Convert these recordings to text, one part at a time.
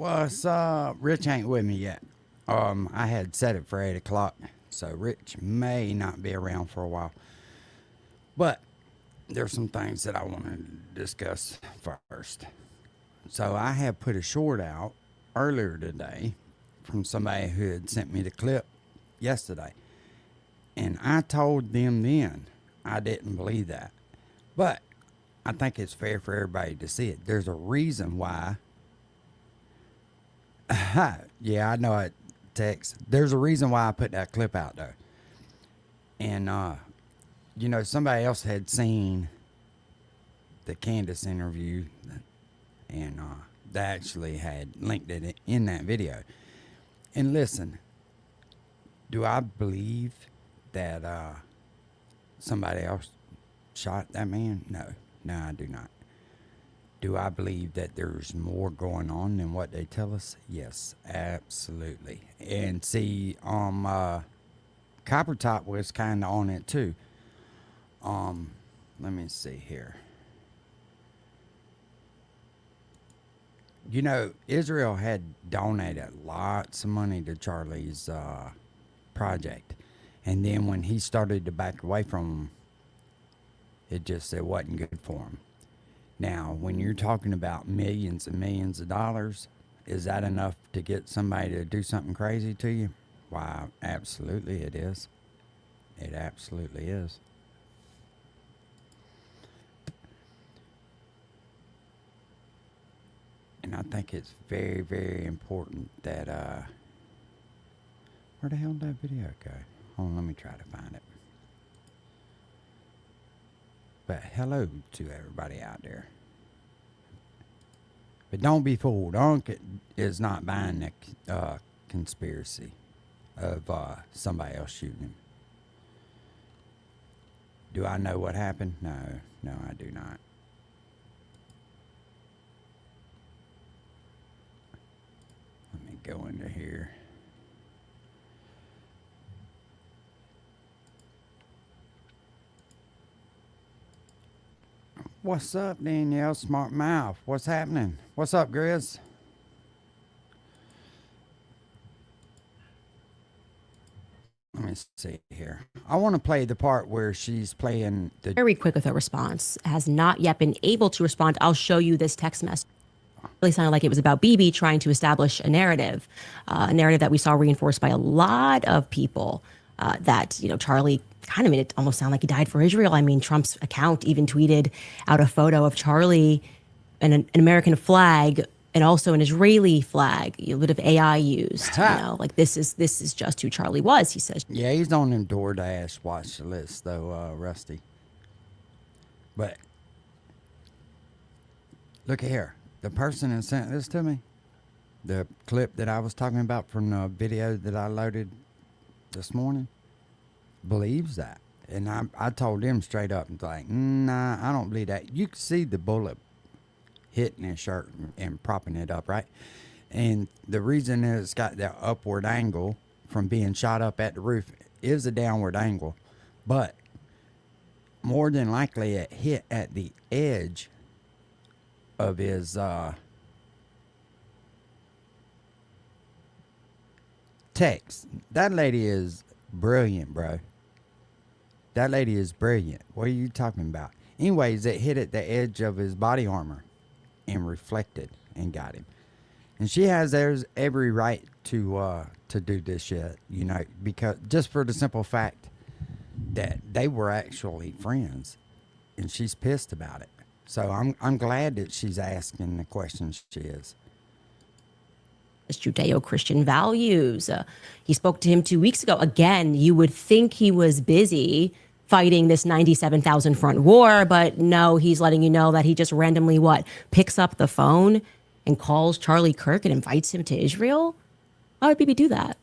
What's up? Rich ain't with me yet. I had set it for 8 o'clock, so Rich may not be around for a while. But there's some things that I want to discuss first. So I have put a short out earlier today from somebody who had sent me the clip yesterday. And I told them then I didn't believe that. But I think it's fair for everybody to see it. There's a reason why. Yeah, I know it, Tex. There's a reason why I put that clip out, though. And, somebody else had seen the Candace interview, and they actually had linked it in that video. And listen, do I believe that somebody else shot that man? No, I do not. Do I believe that there's more going on than what they tell us? Yes, absolutely. And see, Copper Top was kind of on it too. Let me see here. Israel had donated lots of money to Charlie's project. And then when he started to back away from them, it wasn't good for him. Now, when you're talking about millions and millions of dollars, is that enough to get somebody to do something crazy to you? Why, absolutely it is. It absolutely is. And I think it's very, very important that, where the hell did that video go? Hold on, let me try to find it. But hello to everybody out there. But don't be fooled. Unc is not buying the conspiracy of somebody else shooting him. Do I know what happened? No, I do not. Let me go into here. What's up, Danielle Smart Mouth? What's happening? What's up, Grizz? Let me see here. I want to play the part where she's playing the... Very quick with her response. Has not yet been able to respond. I'll show you this text message. Really sounded like it was about Bibi trying to establish a narrative that we saw reinforced by a lot of people that, Charlie kind of made it almost sound like he died for Israel. I mean, Trump's account even tweeted out a photo of Charlie and an American flag and also an Israeli flag, a bit of AI used, like this is just who Charlie was, he says. Yeah, he's on them DoorDash watch list though, Rusty. But look at here. The person that sent this to me, the clip that I was talking about from the video that I loaded this morning, believes that. And I told him straight up, like, nah, I don't believe that. You can see the bullet hitting his shirt and propping it up, right? And the reason it's got that upward angle from being shot up at the roof is a downward angle. But more than likely it hit at the edge of his text. That lady is brilliant, bro. That lady is brilliant. What are you talking about? Anyways, it hit at the edge of his body armor and reflected and got him. And she has every right to do this shit, because just for the simple fact that they were actually friends, and she's pissed about it. So I'm glad that she's asking the questions she is. Judeo-Christian values. He spoke to him 2 weeks ago. Again, you would think he was busy fighting this 97,000 front war, but no, he's letting you know that he just randomly picks up the phone and calls Charlie Kirk and invites him to Israel. Why would Bibi do that?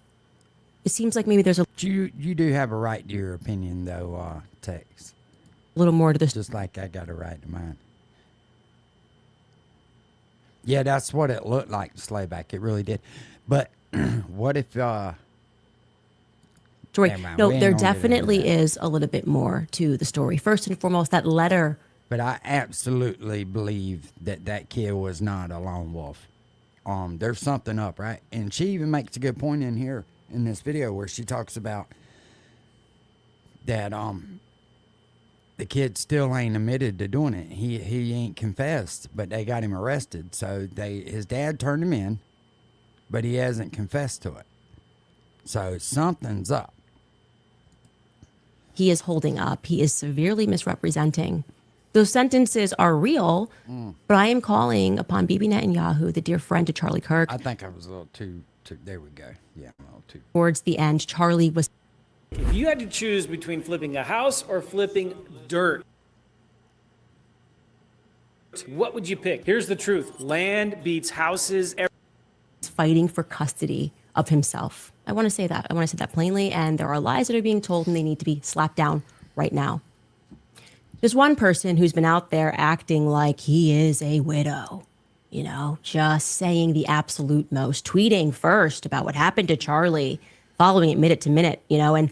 It seems like maybe there's a you do have a right to your opinion, though, Tex. little more to this. Just like I got a right to mine. Yeah, that's what it looked like, Slayback. It really did. But what if... Story. No, there definitely is a little bit more to the story. First and foremost, that letter. But I absolutely believe that kid was not a lone wolf. there's something up, right? And she even makes a good point in here in this video where she talks about that the kid still ain't admitted to doing it. He ain't confessed, but they got him arrested. So his dad turned him in, but he hasn't confessed to it. So something's up. He is holding up. He is severely misrepresenting. Those sentences are real, but I am calling upon Bibi Netanyahu, the dear friend to Charlie Kirk. I think I was a little too there we go. Yeah, a little too. Towards the end, Charlie was. If you had to choose between flipping a house or flipping dirt, what would you pick? Here's the truth. Land beats houses. Fighting for custody of himself. I want to say that. I want to say that plainly. And there are lies that are being told, and they need to be slapped down right now. There's one person who's been out there acting like he is a widow, you know, just saying the absolute most, tweeting first about what happened to Charlie, following it minute to minute, you know, and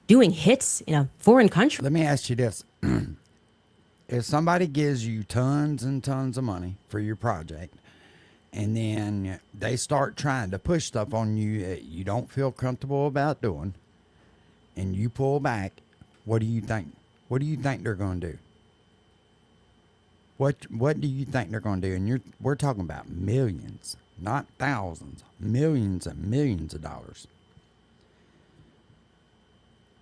doing hits in a foreign country. Let me ask you this. If somebody gives you tons and tons of money for your project, and then they start trying to push stuff on you that you don't feel comfortable about doing, and you pull back, what do you think? What do you think they're going to do? What do you think they're going to do? And we're talking about millions, not thousands, millions and millions of dollars.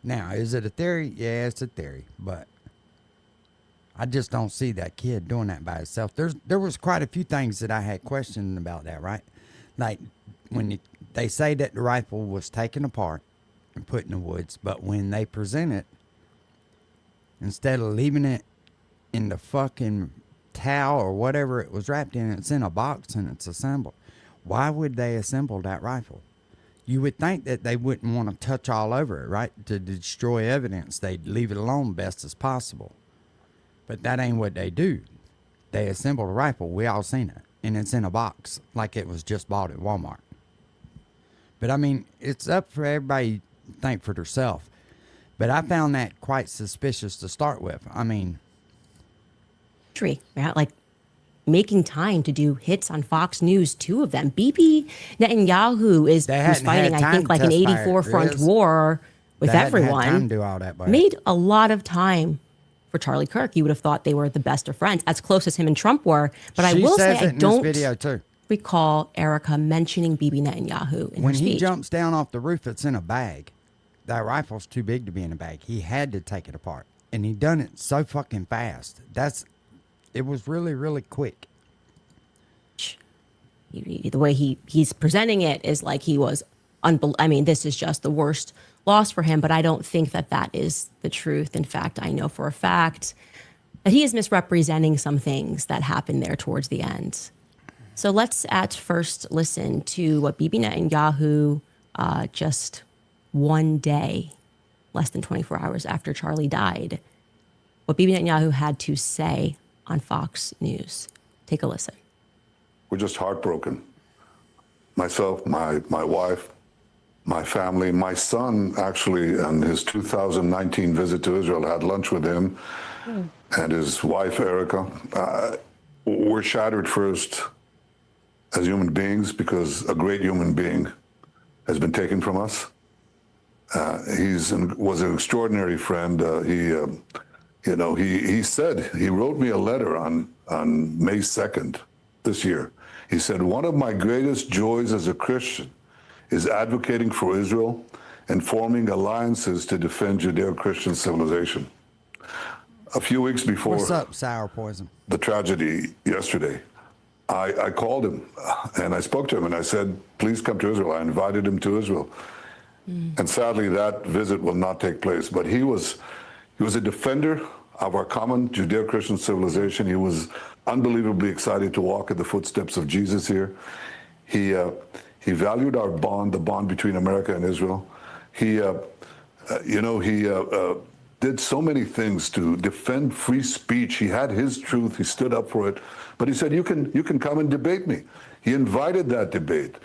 Now, is it a theory? Yeah, it's a theory, but I just don't see that kid doing that by himself. There was quite a few things that I had questioned about that, right? Like when they say that the rifle was taken apart and put in the woods, but when they present it, instead of leaving it in the fucking towel or whatever it was wrapped in, it's in a box and it's assembled. Why would they assemble that rifle? You would think that they wouldn't want to touch all over it, right? To destroy evidence, they'd leave it alone best as possible. But that ain't what they do. They assembled a rifle. We all seen it. And it's in a box like it was just bought at Walmart. But I mean, it's up for everybody to think for themselves. But I found that quite suspicious to start with. I mean, Right? Like making time to do hits on Fox News, two of them. Bibi Netanyahu was fighting, I think, like an 84 front war with everyone. Time to do all that, made a lot of time for Charlie Kirk. You would have thought they were the best of friends, as close as him and Trump were. But I will say I don't recall Erica mentioning Bibi Netanyahu in her speech. When he jumps down off the roof, it's in a bag. That rifle's too big to be in a bag. He had to take it apart. And he done it so fucking fast. It was really, really quick. The way he's presenting it is like he was I mean, this is just the worst loss for him, but I don't think that is the truth. In fact, I know for a fact that he is misrepresenting some things that happened there towards the end. So let's at first listen to what Bibi Netanyahu just one day, less than 24 hours after Charlie died, what Bibi Netanyahu had to say on Fox News. Take a listen. We're just heartbroken. Myself, my wife, my family, my son actually, on his 2019 visit to Israel, had lunch with him and his wife, Erica. We're shattered first as human beings because a great human being has been taken from us. Was an extraordinary friend. He said, he wrote me a letter on May 2nd this year. He said, one of my greatest joys as a Christian is advocating for Israel and forming alliances to defend Judeo-Christian civilization. A few weeks before What's up, sour poison? The tragedy yesterday, I called him and I spoke to him and I said, please come to Israel. I invited him to Israel. And sadly, that visit will not take place. But he was a defender of our common Judeo-Christian civilization. He was unbelievably excited to walk in the footsteps of Jesus here. He valued our bond, the bond between America and Israel. He did so many things to defend free speech. He had his truth. He stood up for it. But he said, you can come and debate me. He invited that debate.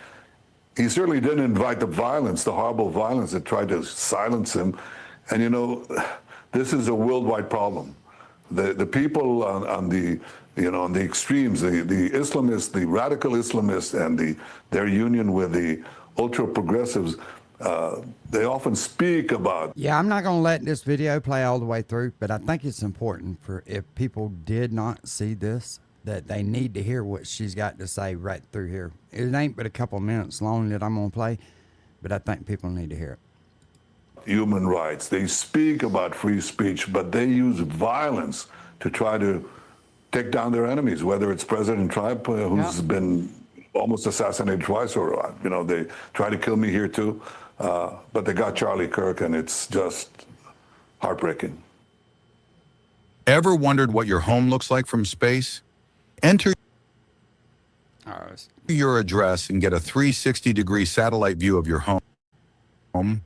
He certainly didn't invite the violence, the horrible violence that tried to silence him. And, this is a worldwide problem. The people on the on the extremes, the Islamists, the radical Islamists, and their union with the ultra progressives. They often speak about. Yeah, I'm not going to let this video play all the way through, but I think it's important for if people did not see this, that they need to hear what she's got to say right through here. It ain't but a couple minutes long that I'm going to play, but I think people need to hear it. Human rights. They speak about free speech, but they use violence to try to take down their enemies, whether it's President Trump, who's been almost assassinated twice, or they try to kill me here too. But they got Charlie Kirk, and it's just heartbreaking. Ever wondered what your home looks like from space? Enter your address and get a 360-degree satellite view of your home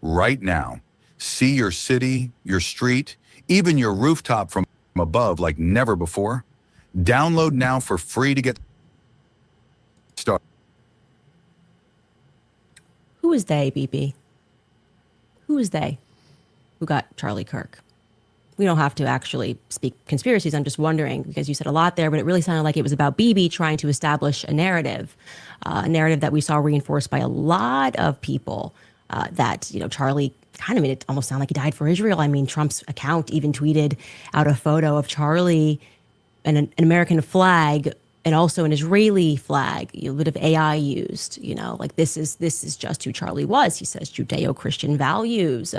right now. See your city, your street, even your rooftop from above like never before. Download now for free to get started. Who is they, BB? Who is they who got Charlie Kirk? We don't have to actually speak conspiracies. I'm just wondering, because you said a lot there, but it really sounded like it was about BB trying to establish a narrative that we saw reinforced by a lot of people, that, Charlie kind of made it almost sound like he died for Israel. I mean, Trump's account even tweeted out a photo of Charlie and an American flag and also an Israeli flag, a bit of AI used, like this is just who Charlie was. He says Judeo-Christian values.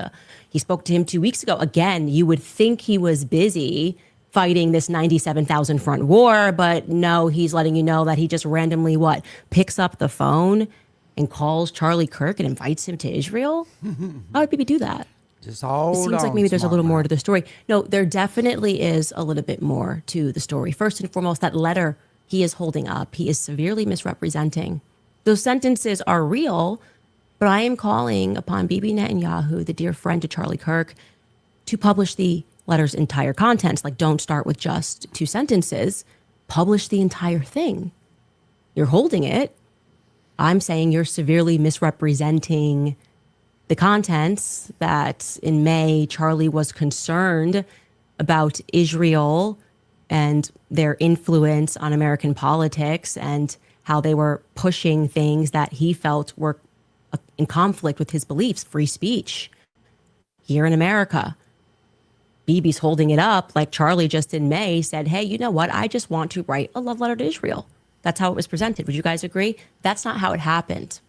He spoke to him 2 weeks ago. Again, you would think he was busy fighting this 97,000 front war, but no, he's letting you know that he just randomly picks up the phone and calls Charlie Kirk and invites him to Israel. How would people do that? Just hold on. It seems like maybe there's a little smart more man. to the story. No, there definitely is a little bit more to the story. First and foremost, that letter he is holding up, he is severely misrepresenting. Those sentences are real, but I am calling upon Bibi Netanyahu, the dear friend to Charlie Kirk, to publish the letter's entire contents. Like, don't start with just 2 sentences. Publish the entire thing. You're holding it. I'm saying you're severely misrepresenting the contents, that in May, Charlie was concerned about Israel and their influence on American politics and how they were pushing things that he felt were in conflict with his beliefs, free speech here in America. Bibi's holding it up like Charlie just in May said, hey, you know what? I just want to write a love letter to Israel. That's how it was presented. Would you guys agree? That's not how it happened.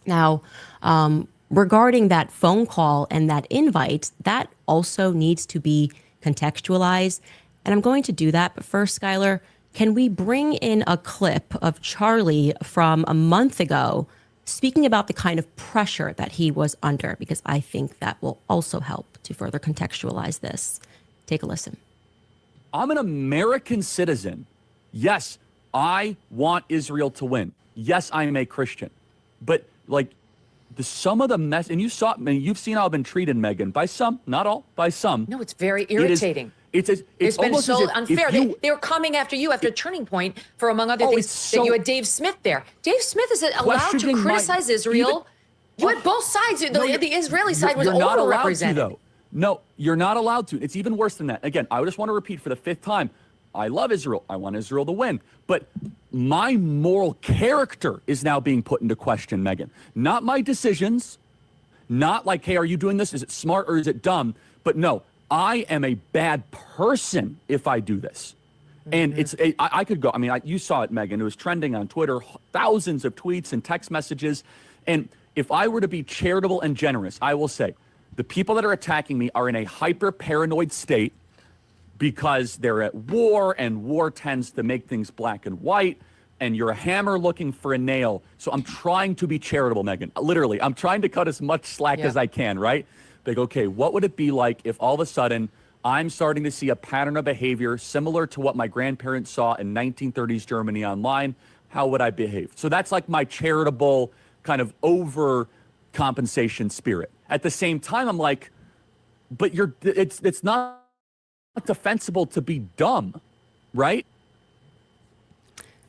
Now, regarding that phone call and that invite, that also needs to be contextualized. And I'm going to do that. But first, Skylar, can we bring in a clip of Charlie from a month ago speaking about the kind of pressure that he was under? Because I think that will also help to further contextualize this. Take a listen. I'm an American citizen. Yes, I want Israel to win. Yes, I am a Christian. But some of the mess, and you've seen how I've been treated, Megan, by some, not all, by some. No, it's very irritating. It's been almost so as if unfair. They were coming after you after Turning Point for, among other things, that you had Dave Smith there. Dave Smith is allowed to criticize Israel. You had both sides. The Israeli side was overrepresented. Though. No, you're not allowed to. It's even worse than that. Again, I just want to repeat for the 5th time. I love Israel. I want Israel to win. But my moral character is now being put into question, Megan. Not my decisions. Not like, hey, are you doing this? Is it smart or is it dumb? But no, I am a bad person if I do this. And I could go, you saw it, Megan. It was trending on Twitter, thousands of tweets and text messages. And if I were to be charitable and generous, I will say the people that are attacking me are in a hyper paranoid state because they're at war, and war tends to make things black and white, and you're a hammer looking for a nail. So I'm trying to be charitable, Megan. Literally, I'm trying to cut as much slack as I can, right? Like, okay, what would it be like if all of a sudden I'm starting to see a pattern of behavior similar to what my grandparents saw in 1930s Germany online? How would I behave? So that's like my charitable kind of overcompensation spirit. At the same time, I'm like, but it's not defensible to be dumb, right?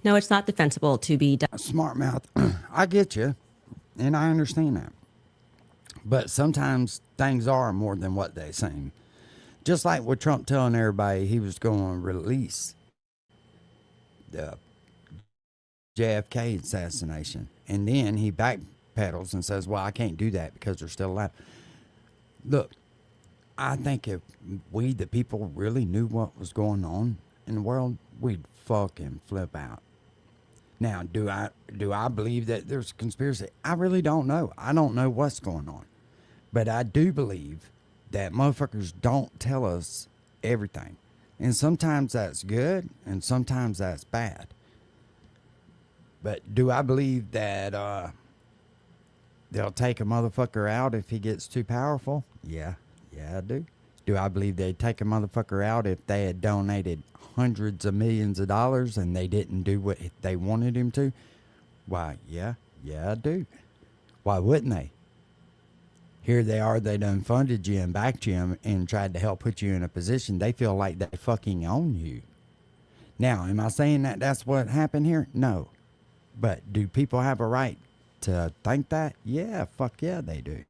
No, it's not defensible to be dumb. Smart mouth. I get you, and I understand that. But sometimes things are more than what they seem. Just like with Trump telling everybody he was going to release the JFK assassination. And then he backpedals and says, well, I can't do that because they're still alive. Look, I think if we, the people, really knew what was going on in the world, we'd fucking flip out. Now, do I believe that there's a conspiracy? I really don't know. I don't know what's going on. But I do believe that motherfuckers don't tell us everything. And sometimes that's good, and sometimes that's bad. But do I believe that they'll take a motherfucker out if he gets too powerful? Yeah, I do. Do I believe they'd take a motherfucker out if they had donated hundreds of millions of dollars and they didn't do what they wanted him to? Why, yeah, I do. Why wouldn't they? Here they are, they done funded you and backed you and tried to help put you in a position. They feel like they fucking own you. Now, am I saying that that's what happened here? No. But do people have a right to think that? Yeah, fuck yeah, they do.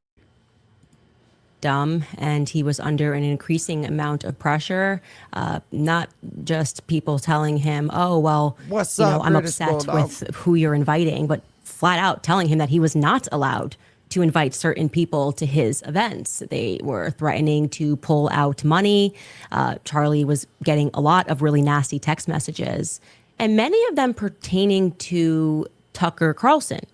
Dumb, and he was under an increasing amount of pressure. Not just people telling him, "Oh, well, What's up, I'm British upset Bulldog?" with who you're inviting," but flat out telling him that he was not allowed to invite certain people to his events. They were threatening to pull out money. Charlie was getting a lot of really nasty text messages, and many of them pertaining to Tucker Carlson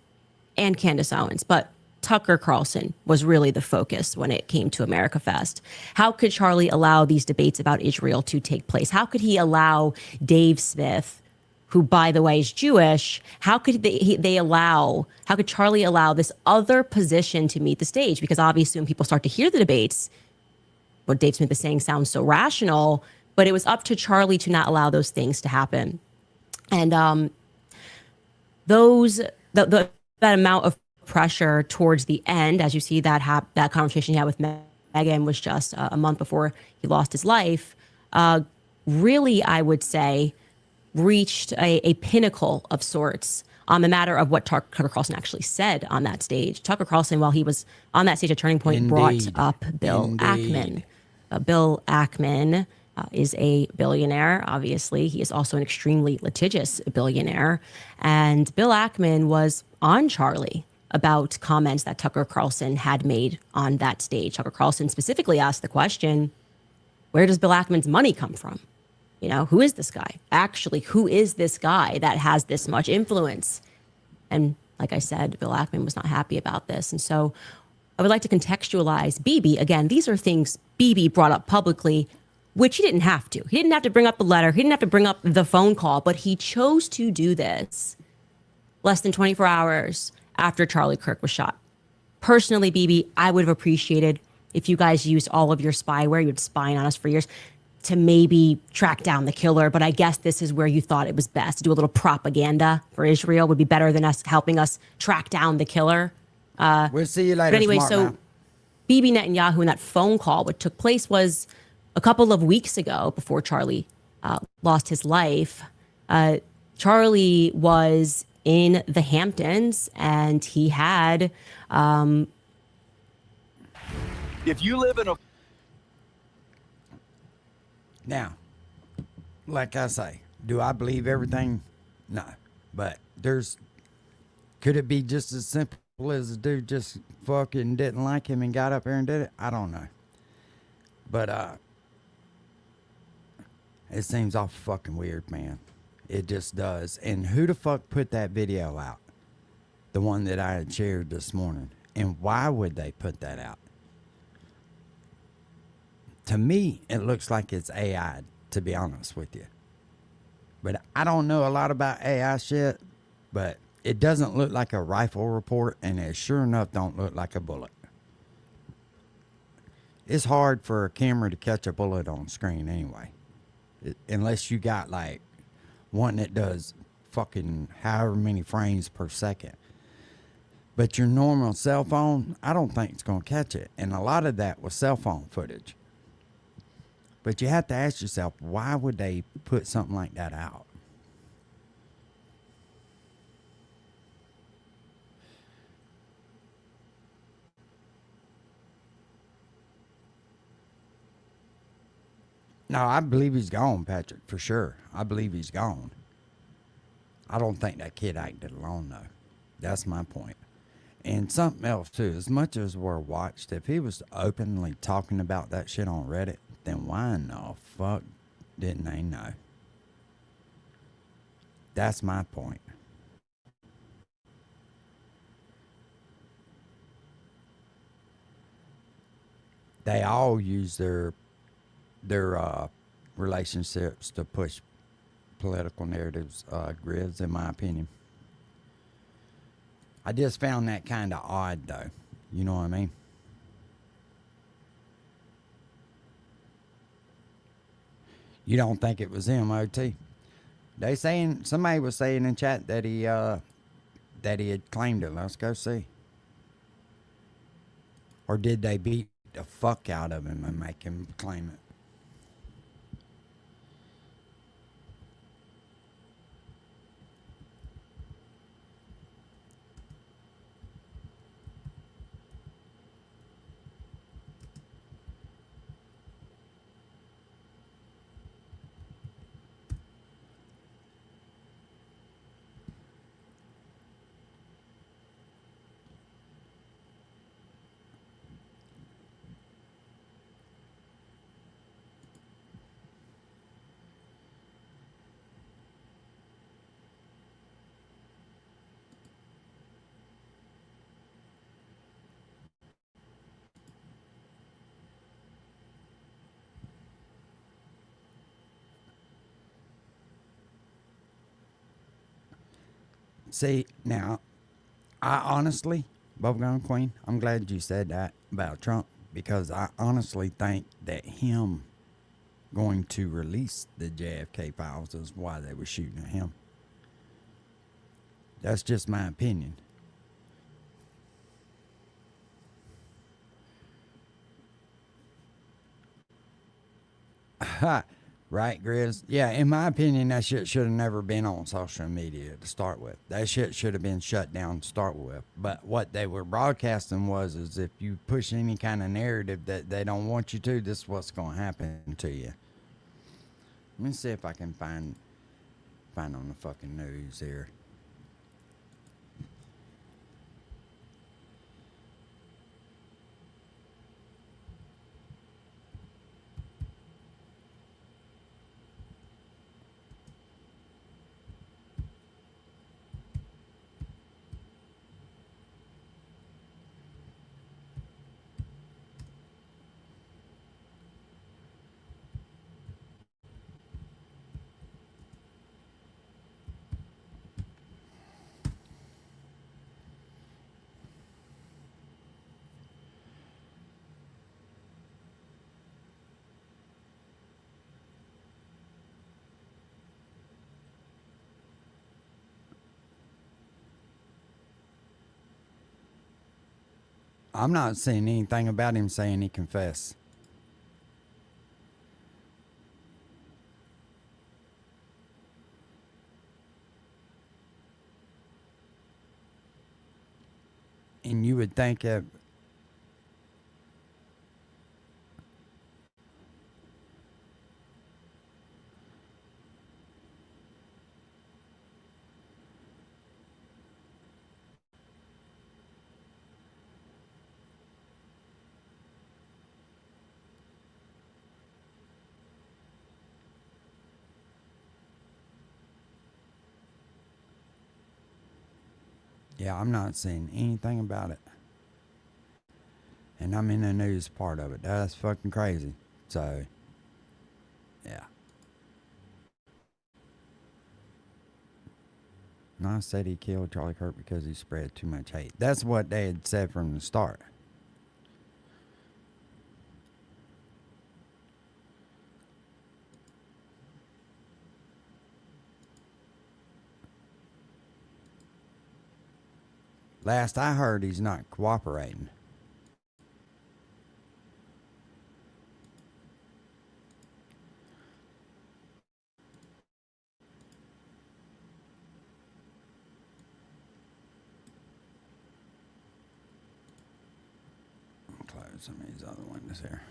and Candace Owens. But Tucker Carlson was really the focus when it came to America Fest. How could Charlie allow these debates about Israel to take place? How could he allow Dave Smith, who, by the way, is Jewish, how could how could Charlie allow this other position to meet the stage? Because obviously when people start to hear the debates, what Dave Smith is saying sounds so rational, but it was up to Charlie to not allow those things to happen. And that amount of pressure towards the end, as you see that conversation he had with Meghan was just a month before he lost his life, really, I would say, reached a pinnacle of sorts on the matter of what Tucker Carlson actually said on that stage. Tucker Carlson, while he was on that stage at Turning Point, brought up Bill Ackman. Bill Ackman is a billionaire, obviously. He is also an extremely litigious billionaire. And Bill Ackman was on Charlie about comments that Tucker Carlson had made on that stage. Tucker Carlson specifically asked the question, where does Bill Ackman's money come from? Who is this guy? Actually, who is this guy that has this much influence? And like I said, Bill Ackman was not happy about this. And so I would like to contextualize Bibi. Again, these are things Bibi brought up publicly, which he didn't have to. He didn't have to bring up the letter. He didn't have to bring up the phone call, but he chose to do this less than 24 hours after Charlie Kirk was shot. Personally, Bibi, I would have appreciated if you guys used all of your spyware, you'd spying on us for years, to maybe track down the killer. But I guess this is where you thought it was best to do a little propaganda for Israel would be better than us helping us track down the killer. We'll see you later. But anyway, so Bibi Netanyahu in that phone call, what took place was a couple of weeks ago before Charlie lost his life. Charlie was in the Hamptons and he had... if you live in a... Now, like I say, do I believe everything? No. But could it be just as simple as the dude just fucking didn't like him and got up there and did it? I don't know. But it seems awful fucking weird, man. It just does. And who the fuck put that video out? The one that I had shared this morning. And why would they put that out? To me, it looks like it's AI, to be honest with you. But I don't know a lot about AI shit, but it doesn't look like a rifle report, and it sure enough don't look like a bullet. It's hard for a camera to catch a bullet on screen anyway. Unless you got like one that does fucking however many frames per second. But your normal cell phone, I don't think it's going to catch it. And a lot of that was cell phone footage. But you have to ask yourself, why would they put something like that out? No, I believe he's gone, Patrick, for sure. I believe he's gone. I don't think that kid acted alone, though. That's my point. And something else, too. As much as we're watched, if he was openly talking about that shit on Reddit, then why in the fuck didn't they know? That's my point. They all use their relationships to push political narratives, Grizz, in my opinion. I just found that kind of odd, though. You know what I mean? You don't think it was him, OT? They saying, somebody was saying in chat that he had claimed it. Let's go see. Or did they beat the fuck out of him and make him claim it? See, now, I honestly, Bubblegum Queen, I'm glad you said that about Trump, because I honestly think that him going to release the JFK files is why they were shooting at him. That's just my opinion. Right, Grizz? Yeah, in my opinion, that shit should have never been on social media to start with. That shit should have been shut down to start with. But what they were broadcasting was, is if you push any kind of narrative that they don't want you to, this is what's going to happen to you. Let me see if I can find on the fucking news here. I'm not seeing anything about him saying he confessed. And you would think that yeah, I'm not seeing anything about it. And I'm in the news part of it. That's fucking crazy. So, yeah. No, I said he killed Charlie Kirk because he spread too much hate. That's what they had said from the start. Last I heard, he's not cooperating. I'll close some of these other windows here.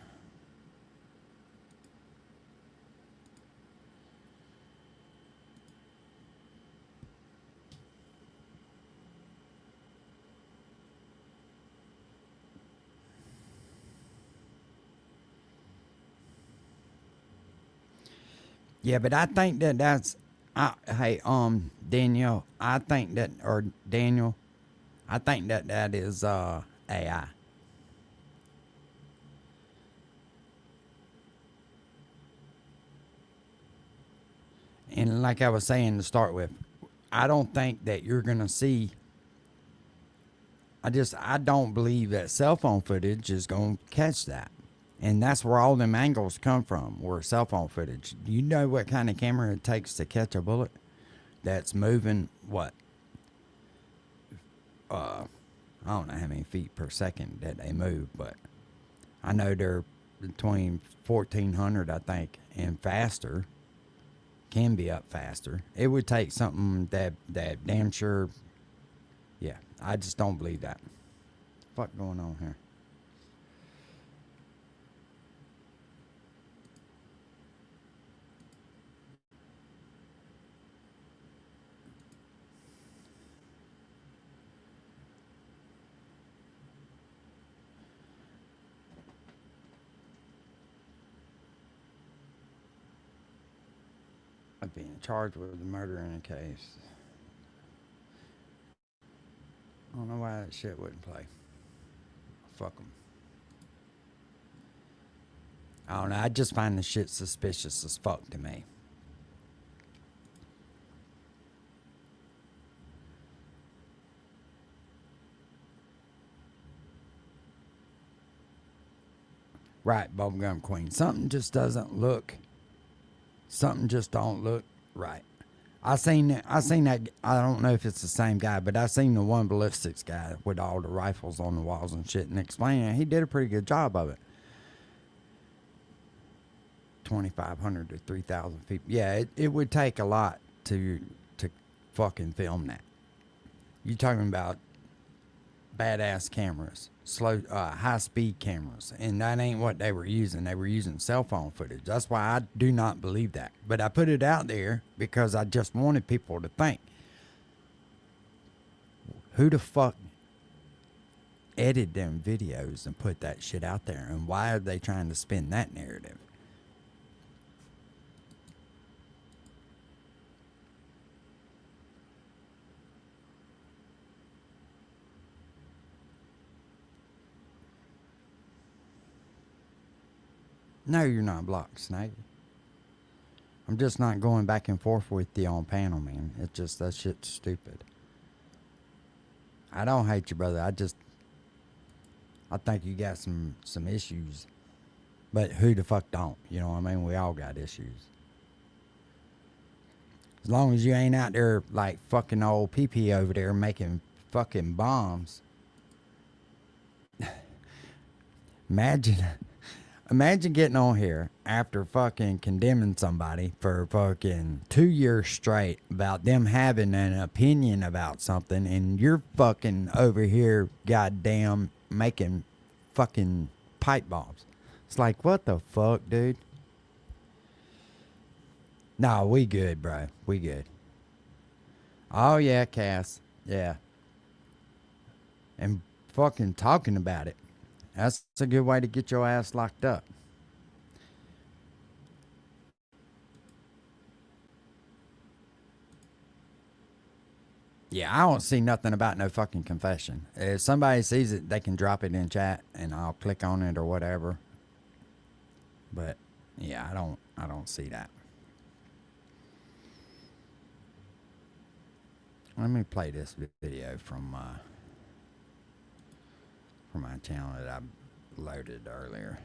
Yeah, but I think that's. Hey, Daniel. I think that, or Daniel. I think that is AI. And like I was saying to start with, I don't think that you're gonna see. I don't believe that cell phone footage is gonna catch that. And that's where all them angles come from, were cell phone footage. You know what kind of camera it takes to catch a bullet that's moving what? I don't know how many feet per second that they move, but I know they're between 1400, I think, and faster. Can be up faster. It would take something that damn sure. Yeah, I just don't believe that. Fuck going on here? Of being charged with a murder in a case. I don't know why that shit wouldn't play. Fuck them. I don't know. I just find the shit suspicious as fuck to me. Right, Bubblegum Queen. Something just doesn't look. Something just don't look right. I seen that. I don't know if it's the same guy, but I seen the one ballistics guy with all the rifles on the walls and shit, and explaining it. He did a pretty good job of it. 2,500 to 3,000 feet. Yeah, it would take a lot to fucking film that. You talking about badass cameras, slow, high speed cameras, and that ain't what they were using. They were using cell phone footage. That's why I do not believe that. But I put it out there because I just wanted people to think, who the fuck edited them videos and put that shit out there, and why are they trying to spin that narrative? No, you're not blocked, Snake. I'm just not going back and forth with you on panel, man. It's just, that shit's stupid. I don't hate you, brother. I think you got some issues. But who the fuck don't? You know what I mean? We all got issues. As long as you ain't out there like fucking old PP over there making fucking bombs. Imagine getting on here after fucking condemning somebody for fucking 2 years straight about them having an opinion about something, and you're fucking over here goddamn making fucking pipe bombs. It's like, what the fuck, dude? No, we good, bro. We good. Oh, yeah, Cass. Yeah. And fucking talking about it. That's a good way to get your ass locked up. Yeah, I don't see nothing about no fucking confession. If somebody sees it, they can drop it in chat and I'll click on it or whatever. But yeah, I don't see that. Let me play this video from my channel that I loaded earlier.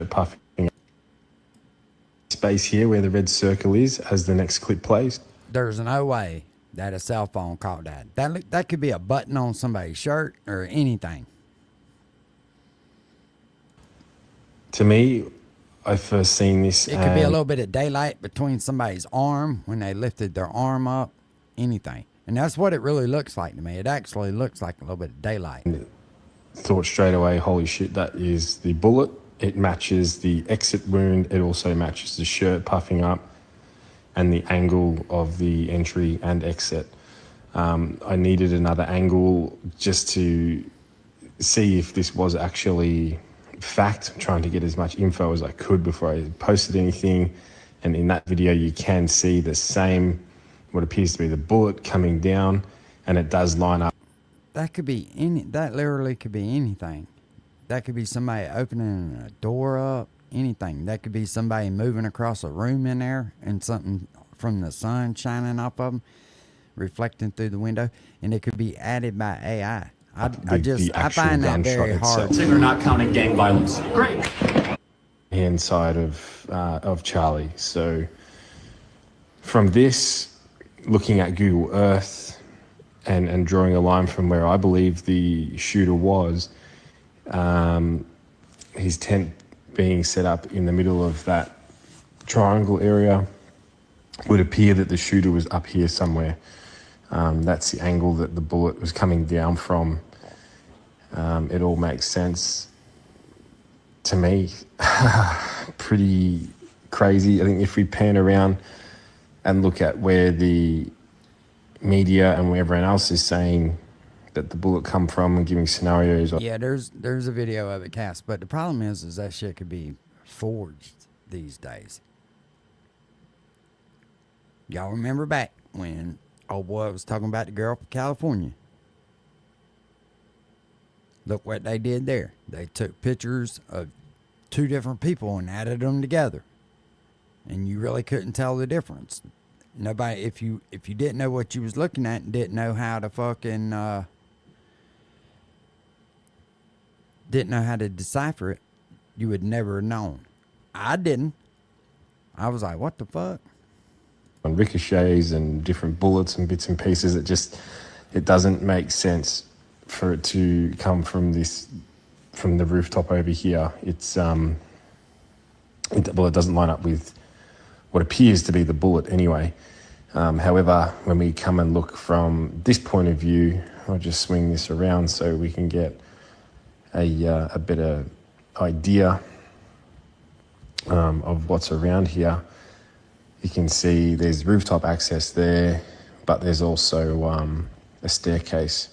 Puffing space here where the red circle is as the next clip plays. There's no way that a cell phone caught that. That could be a button on somebody's shirt or anything. To me, I first seen this. It could be a little bit of daylight between somebody's arm when they lifted their arm up, anything. And that's what it really looks like to me. It actually looks like a little bit of daylight. Thought straight away, holy shit, that is the bullet. It matches the exit wound. It also matches the shirt puffing up. and the angle of the entry and exit. I needed another angle just to see if this was actually fact, trying to get as much info as I could before I posted anything. And in that video, you can see the same, what appears to be the bullet coming down, and it does line up. That could be that literally could be anything. That could be somebody opening a door up, anything. That could be somebody moving across a room in there and something from the sun shining off of them, reflecting through the window. And it could be added by AI. I find that very hard. Say they're not counting gang violence. Great. Inside of Charlie. So from this, looking at Google Earth and drawing a line from where I believe the shooter was, his tent being set up in the middle of that triangle area, would appear that the shooter was up here somewhere. That's the angle that the bullet was coming down from. It all makes sense to me. Pretty crazy. I think if we pan around and look at where the media and where everyone else is saying that the bullet come from and giving scenarios. Yeah, there's a video of it cast, but the problem is that shit could be forged these days. Y'all remember back when old boy was talking about the girl from California? Look what they did there. They took pictures of two different people and added them together, and you really couldn't tell the difference. Nobody, if you didn't know what you was looking at and didn't know how to fucking didn't know how to decipher it, you would never have known. I didn't. I was like, what the fuck? On ricochets and different bullets and bits and pieces, it doesn't make sense for it to come from the rooftop over here. It doesn't line up with what appears to be the bullet anyway. However, when we come and look from this point of view, I'll just swing this around so we can get a better idea of what's around here. You can see there's rooftop access there, but there's also a staircase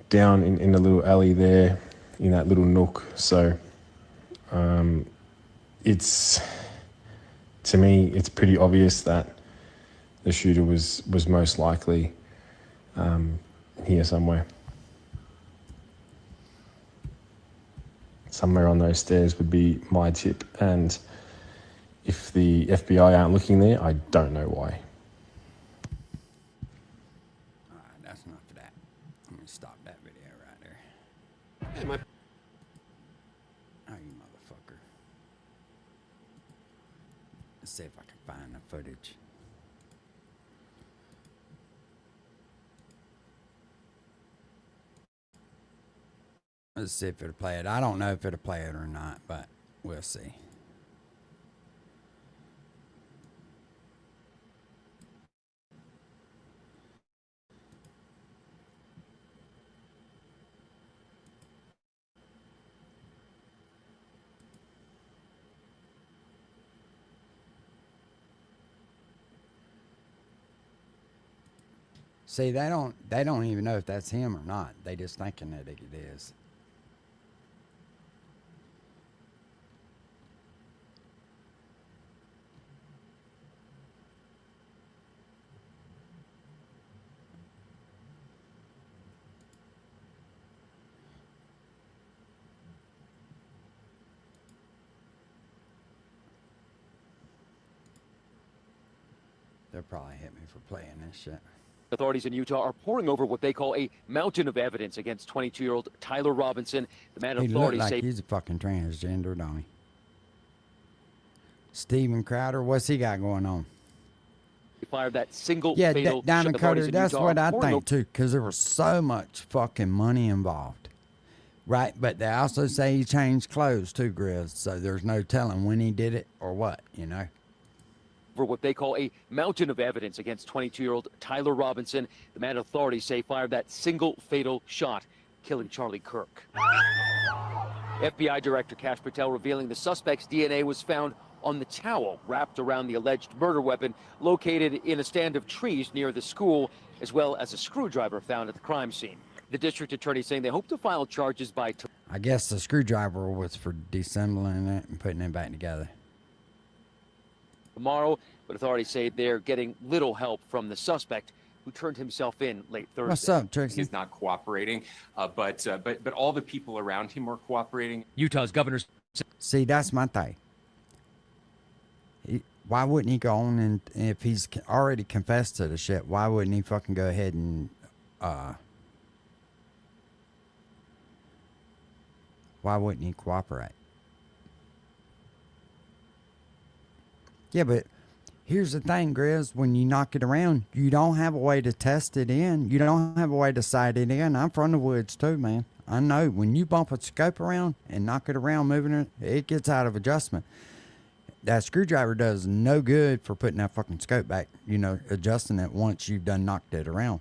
down in the little alley there, in that little nook. So to me, it's pretty obvious that the shooter was most likely here somewhere. Somewhere on those stairs would be my tip, and if the FBI aren't looking there, I don't know why. Alright, that's enough of that. I'm gonna stop that video right there. Oh, you motherfucker. Let's see if I can find the footage. Let's see if it'll play it. I don't know if it'll play it or not, but we'll see. See, they don't even know if that's him or not. They just thinking that it is. They'll probably hit me for playing this shit. Authorities in Utah are poring over what they call a mountain of evidence against 22-year-old Tyler Robinson. The man authorities say he's a fucking transgender, don't he? Steven Crowder, what's he got going on? he fired that single Yeah, fatal down in shot. Carter, that's Utah what I are think too, because there was so much fucking money involved. Right, but they also say he changed clothes too, Grizz, so there's no telling when he did it or what, you know. For what they call a mountain of evidence against 22-year-old Tyler Robinson. The man authorities say fired that single fatal shot, killing Charlie Kirk. FBI Director Kash Patel revealing the suspect's DNA was found on the towel wrapped around the alleged murder weapon located in a stand of trees near the school, as well as a screwdriver found at the crime scene. The district attorney saying they hope to file charges by I guess the screwdriver was for deassembling it and putting it back together. tomorrow, but authorities say they're getting little help from the suspect, who turned himself in late Thursday. What's up, Tracy? He's not cooperating, but all the people around him are cooperating. Utah's governor. See, that's my thing. Why wouldn't he go on and if he's already confessed to the shit? Why wouldn't he fucking go ahead and why wouldn't he cooperate? Yeah, but here's the thing, Grizz. When you knock it around, you don't have a way to test it in. You don't have a way to sight it in. I'm from the woods too, man. I know when you bump a scope around and knock it around, moving it, it gets out of adjustment. That screwdriver does no good for putting that fucking scope back, you know, adjusting it once you've done knocked it around.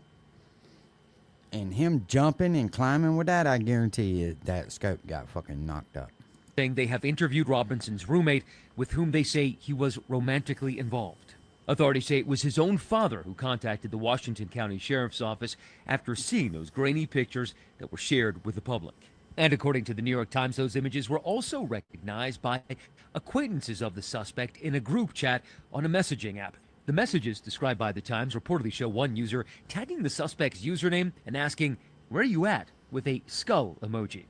And him jumping and climbing with that, I guarantee you that scope got fucking knocked up. Saying they have interviewed Robinson's roommate, with whom they say he was romantically involved. Authorities say it was his own father who contacted the Washington County Sheriff's Office after seeing those grainy pictures that were shared with the public. And according to the New York Times, those images were also recognized by acquaintances of the suspect in a group chat on a messaging app. The messages described by the Times reportedly show one user tagging the suspect's username and asking, "Where are you at?" with a skull emoji.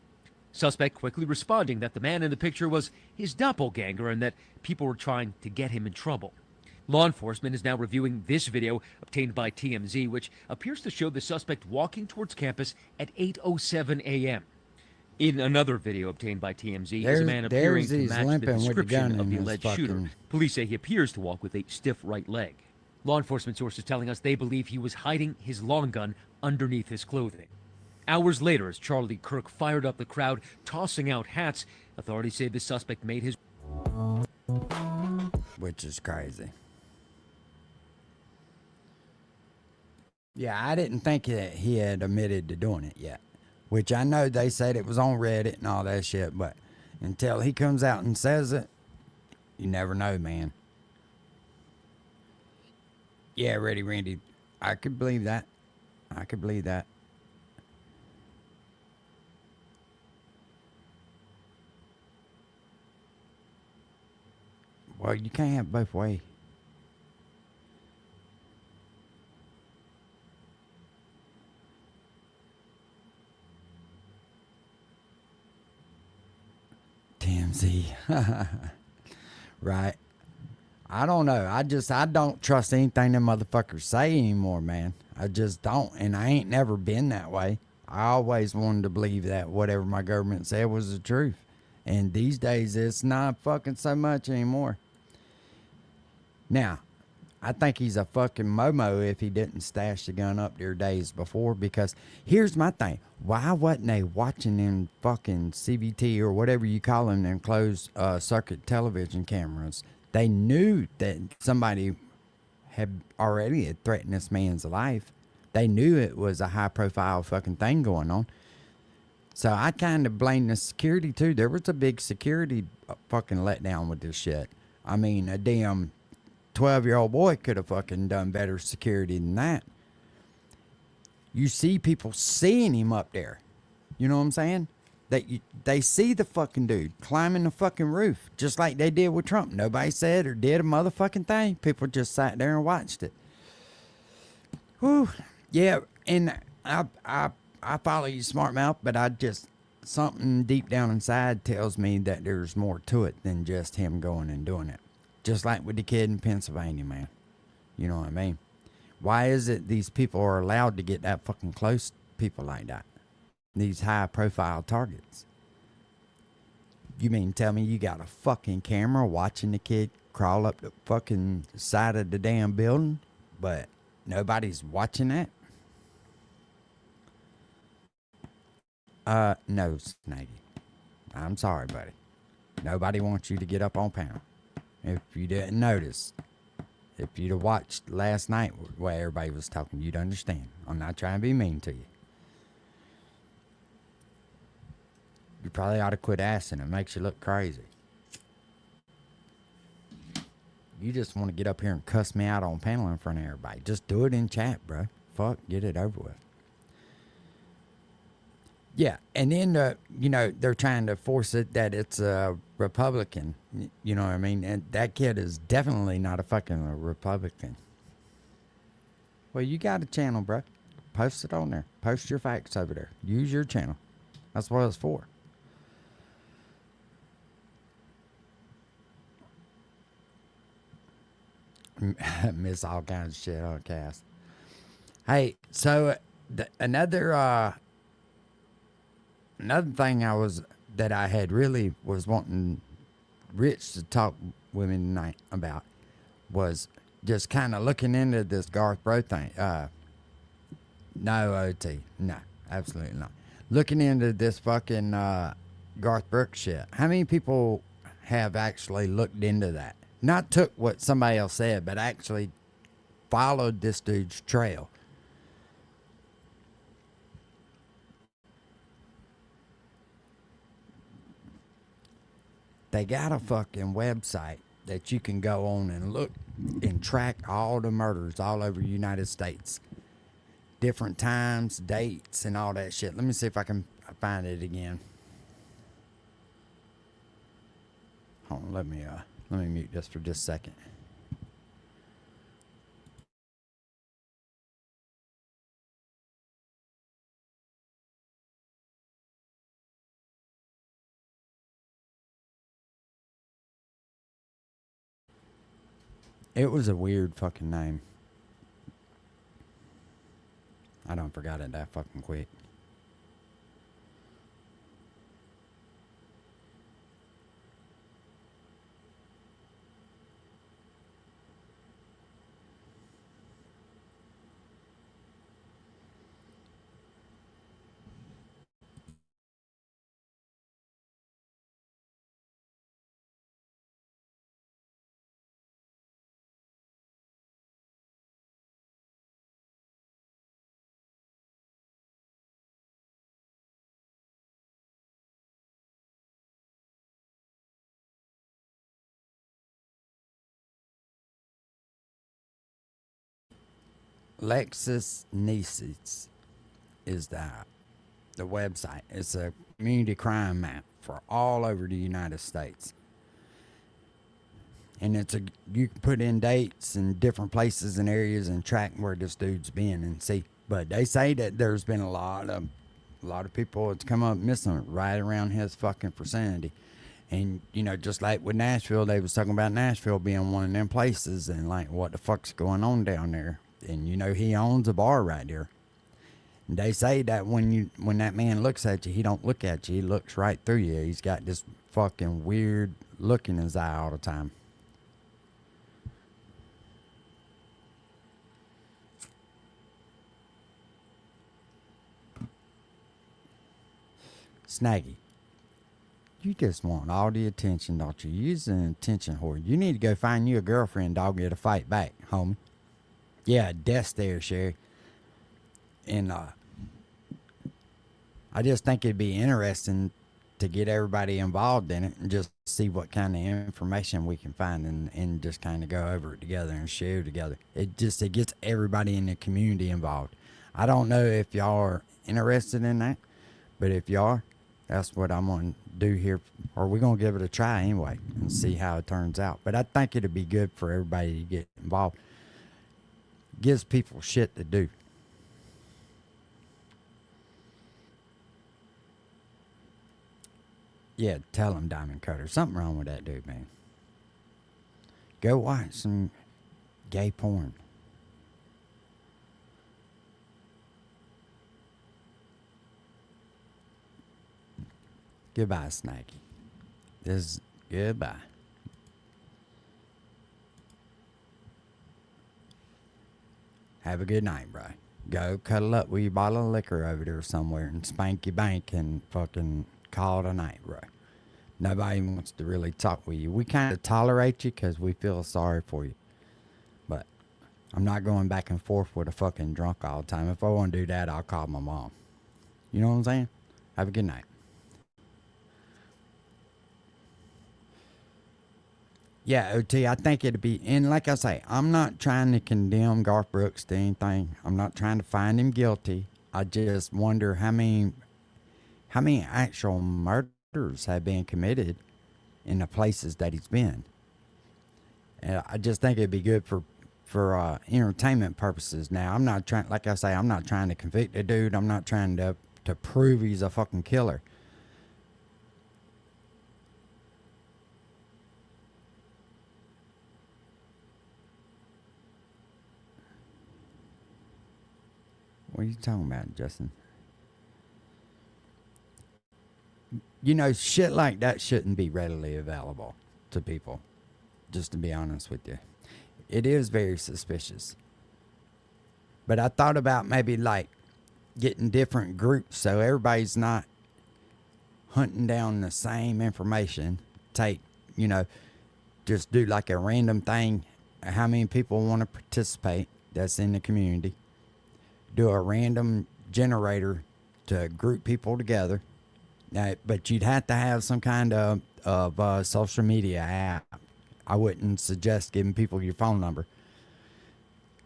Suspect quickly responding that the man in the picture was his doppelganger and that people were trying to get him in trouble. Law enforcement is now reviewing this video obtained by TMZ, which appears to show the suspect walking towards campus at 8:07 a.m. In another video obtained by TMZ is a man appearing to match the description of the alleged shooter. Police say he appears to walk with a stiff right leg. Law enforcement sources telling us they believe he was hiding his long gun underneath his clothing. Hours later, as Charlie Kirk fired up the crowd, tossing out hats, authorities say the suspect made his... Which is crazy. Yeah, I didn't think that he had admitted to doing it yet. Which I know they said it was on Reddit and all that shit, but until he comes out and says it, you never know, man. Yeah, Ready Randy, I could believe that. I could believe that. Well, you can't have both ways. TMZ. Right. I don't know. I don't trust anything them motherfuckers say anymore, man. I just don't. And I ain't never been that way. I always wanted to believe that whatever my government said was the truth. And these days, it's not fucking so much anymore. Now, I think he's a fucking Momo if he didn't stash the gun up there days before, because here's my thing. Why wasn't they watching them fucking CBT or whatever you call them, them closed circuit television cameras? They knew that somebody had threatened this man's life. They knew it was a high profile fucking thing going on. So I kind of blame the security too. There was a big security fucking letdown with this shit. I mean, a damn 12-year-old boy could have fucking done better security than that. You see people seeing him up there. You know what I'm saying? They see the fucking dude climbing the fucking roof, just like they did with Trump. Nobody said or did a motherfucking thing. People just sat there and watched it. Whew. Yeah, and I follow you, smart mouth, but something deep down inside tells me that there's more to it than just him going and doing it. Just like with the kid in Pennsylvania, man. You know what I mean? Why is it these people are allowed to get that fucking close to people like that? These high-profile targets. You mean tell me you got a fucking camera watching the kid crawl up the fucking side of the damn building, but nobody's watching that? No, Snaggy. I'm sorry, buddy. Nobody wants you to get up on panel. If you didn't notice, if you'd have watched last night where everybody was talking, you'd understand. I'm not trying to be mean to you. You probably ought to quit asking. It makes you look crazy. you just want to get up here and cuss me out on panel in front of everybody. Just do it in chat, bro. Fuck, get it over with. Yeah, and then, you know, they're trying to force it that it's a Republican. You know what I mean? And that kid is definitely not a fucking Republican. Well, you got a channel, bro. Post it on there. Post your facts over there. Use your channel. That's what it's for. Miss all kinds of shit on cast. Hey, so another thing that I had really was wanting Rich to talk with me tonight about was just kind of looking into this Garth Bro thing. No, OT. No, absolutely not. Looking into this fucking Garth Brooks shit. How many people have actually looked into that? Not took what somebody else said, but actually followed this dude's trail. They got a fucking website that you can go on and look and track all the murders all over the United States. Different times, dates, and all that shit. Let me see if I can find it again. Hold on, let me mute this for just a second. It was a weird fucking name. I don't forgot it that fucking quick. LexisNexis is the website. It's a community crime map for all over the United States. And you can put in dates and different places and areas and track where this dude's been and see. But they say that there's been a lot of people that's come up missing right around his fucking vicinity. And, you know, just like with Nashville, they was talking about Nashville being one of them places and like what the fuck's going on down there. And, you know, he owns a bar right there. And they say that when that man looks at you, he don't look at you. He looks right through you. He's got this fucking weird look in his eye all the time. Snaggy, you just want all the attention, don't you? You're an attention whore. You need to go find you a girlfriend, dog, get a fight back, homie. Yeah, death stare, Sherry. And I just think it'd be interesting to get everybody involved in it and just see what kind of information we can find and just kind of go over it together and share together. It gets everybody in the community involved. I don't know if y'all are interested in that, but if you are, that's what I'm going to do here, or we're going to give it a try anyway and see how it turns out. But I think it'd be good for everybody to get involved. Gives people shit to do. Yeah, tell him, Diamond Cutter. Something wrong with that dude, man. Go watch some gay porn. Goodbye, Snacky. Goodbye. Have a good night, bro. Go cuddle up with your bottle of liquor over there somewhere and spank your bank and fucking call it a night, bro. Nobody wants to really talk with you. We kind of tolerate you because we feel sorry for you. But I'm not going back and forth with a fucking drunk all the time. If I want to do that, I'll call my mom. You know what I'm saying? Have a good night. Yeah, OT, I think it'd be, and like I say, I'm not trying to condemn Garth Brooks to anything. I'm not trying to find him guilty. I just wonder how many actual murders have been committed in the places that he's been. And I just think it'd be good for entertainment purposes. Now, I'm not trying, like I say, I'm not trying to convict the dude. I'm not trying to prove he's a fucking killer. What are you talking about, Justin? You know, shit like that shouldn't be readily available to people, just to be honest with you. It is very suspicious. But I thought about maybe like getting different groups so everybody's not hunting down the same information. Take, you know, just do like a random thing. How many people want to participate that's in the community? Do a random generator to group people together. Now, but you'd have to have some kind of social media app. I wouldn't suggest giving people your phone number.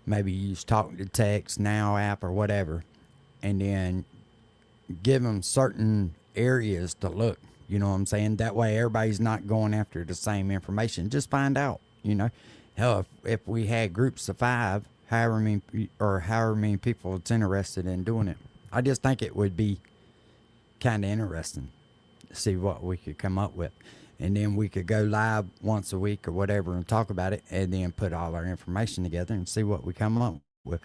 Maybe use Talk to Text Now app or whatever, and then give them certain areas to look. You know what I'm saying? That way everybody's not going after the same information. Just find out, you know. Hell, if we had groups of 5, however many people it's interested in doing it. I just think it would be kind of interesting to see what we could come up with. And then we could go live once a week or whatever and talk about it, and then put all our information together and see what we come up with.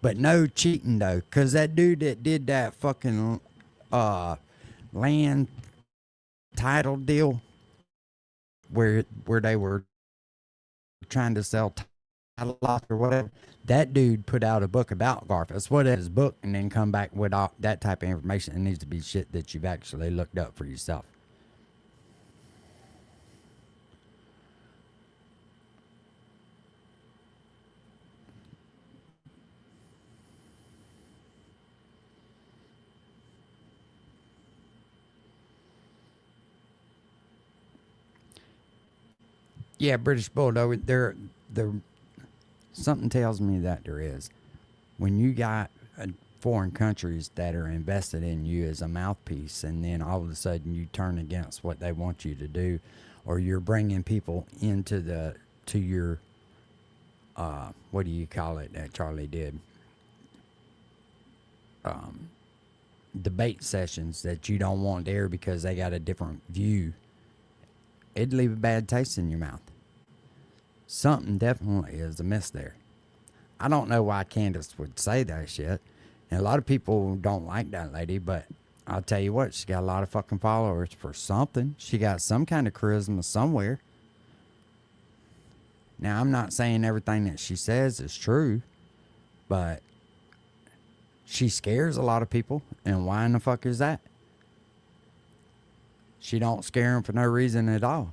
But no cheating, though, because that dude that did that fucking land title deal where they were trying to sell title lots or whatever, that dude put out a book about Garth. That's what his book, and then come back with all that type of information. It needs to be shit that you've actually looked up for yourself. Yeah, British Bulldog. There, something tells me that there is. When you got foreign countries that are invested in you as a mouthpiece, and then all of a sudden you turn against what they want you to do, or you're bringing people into your what do you call it that Charlie did? Debate sessions that you don't want there because they got a different view. It'd leave a bad taste in your mouth. Something definitely is amiss there. I don't know why Candace would say that shit. And a lot of people don't like that lady, but I'll tell you what, she got a lot of fucking followers for something. She got some kind of charisma somewhere. Now, I'm not saying everything that she says is true, but she scares a lot of people. And why in the fuck is that? She don't scare them for no reason at all.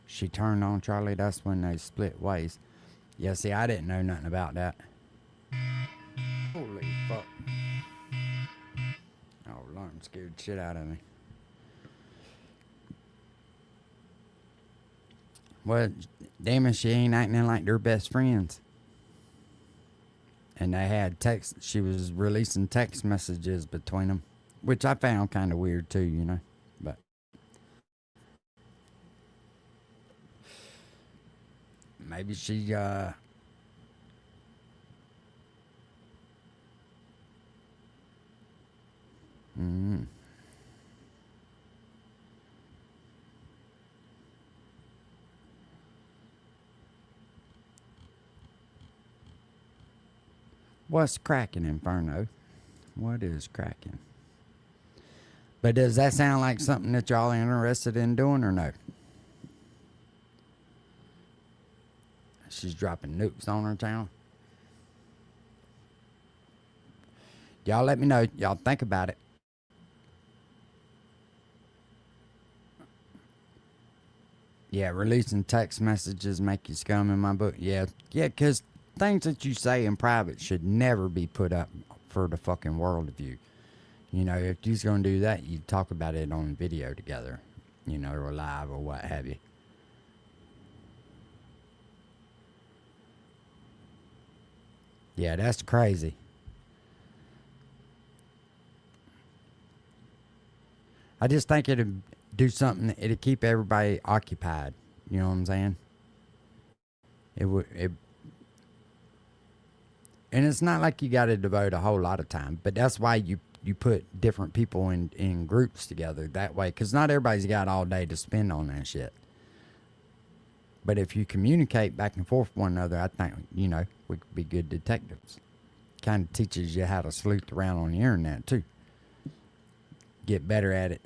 She turned on Charlie. That's when they split ways. Yeah, see, I didn't know nothing about that. Holy fuck. Oh, alarm scared the shit out of me. Well, damn it, she ain't acting like they're best friends. And they had text, she was releasing text messages between them, which I found kind of weird too, you know. But maybe she, What's cracking, Inferno? What is cracking? But does that sound like something that y'all are interested in doing or no? She's dropping nukes on her channel. Y'all let me know. Y'all think about it. Yeah, releasing text messages make you scum in my book. Yeah, because things that you say in private should never be put up for the fucking world to view. You know, if you're going to do that, you talk about it on video together, you know, or live or what have you. Yeah, that's crazy. I just think it'd do something, it'd keep everybody occupied. You know what I'm saying? It would, and it's not like you got to devote a whole lot of time, but that's why you put different people in groups together that way, because not everybody's got all day to spend on that shit. But if you communicate back and forth with one another, I think, you know, we could be good detectives. Kind of teaches you how to sleuth around on the internet, too. Get better at it.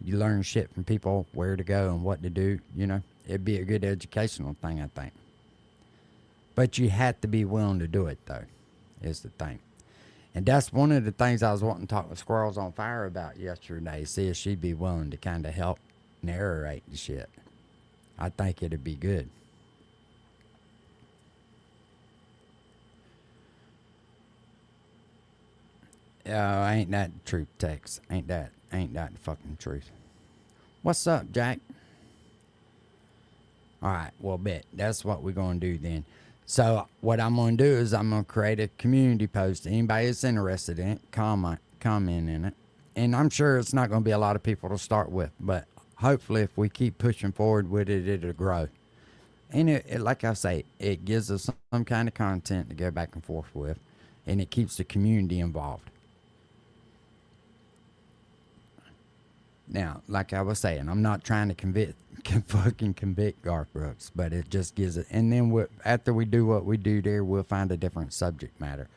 You learn shit from people, where to go and what to do, you know. It'd be a good educational thing, I think. But you have to be willing to do it, though, is the thing. And that's one of the things I was wanting to talk with Squirrels on Fire about yesterday. See if she'd be willing to kind of help narrate the shit. I think it'd be good. Ain't that the truth, Tex? Ain't that the fucking truth? What's up, Jack? All right, well, bet. That's what we're going to do then. So what I'm going to do is I'm going to create a community post. Anybody that's interested in it, comment in it. And I'm sure it's not going to be a lot of people to start with, but hopefully if we keep pushing forward with it, it'll grow. And it like I say, it gives us some kind of content to go back and forth with, and it keeps the community involved. Now, like I was saying, I'm not trying to fucking convict Garth Brooks, but it just gives it. And then after we do what we do there, we'll find a different subject matter.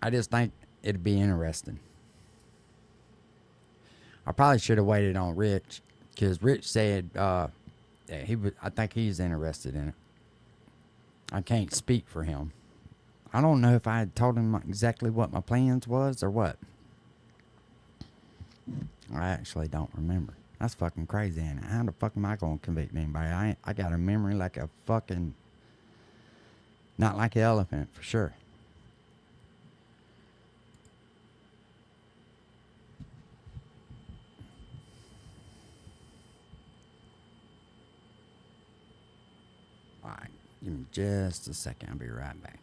I just think it'd be interesting. I probably should have waited on Rich, because Rich said I think he's interested in it. I can't speak for him. I don't know if I had told him exactly what my plans was or what. I actually don't remember. That's fucking crazy, ain't it? How the fuck am I going to convict anybody? I got a memory like a fucking... Not like an elephant, for sure. Alright, give me just a second. I'll be right back.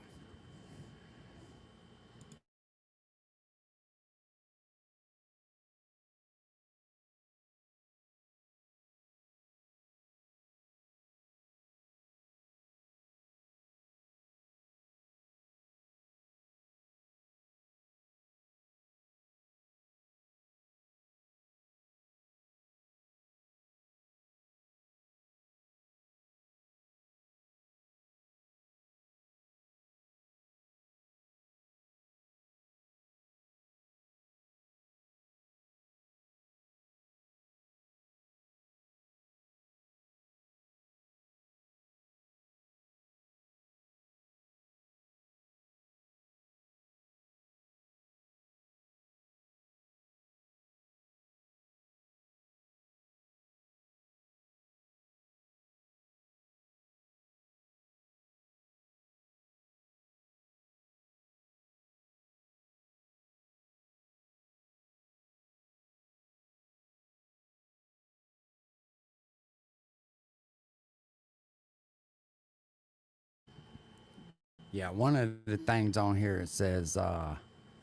Yeah, one of the things on here, it says,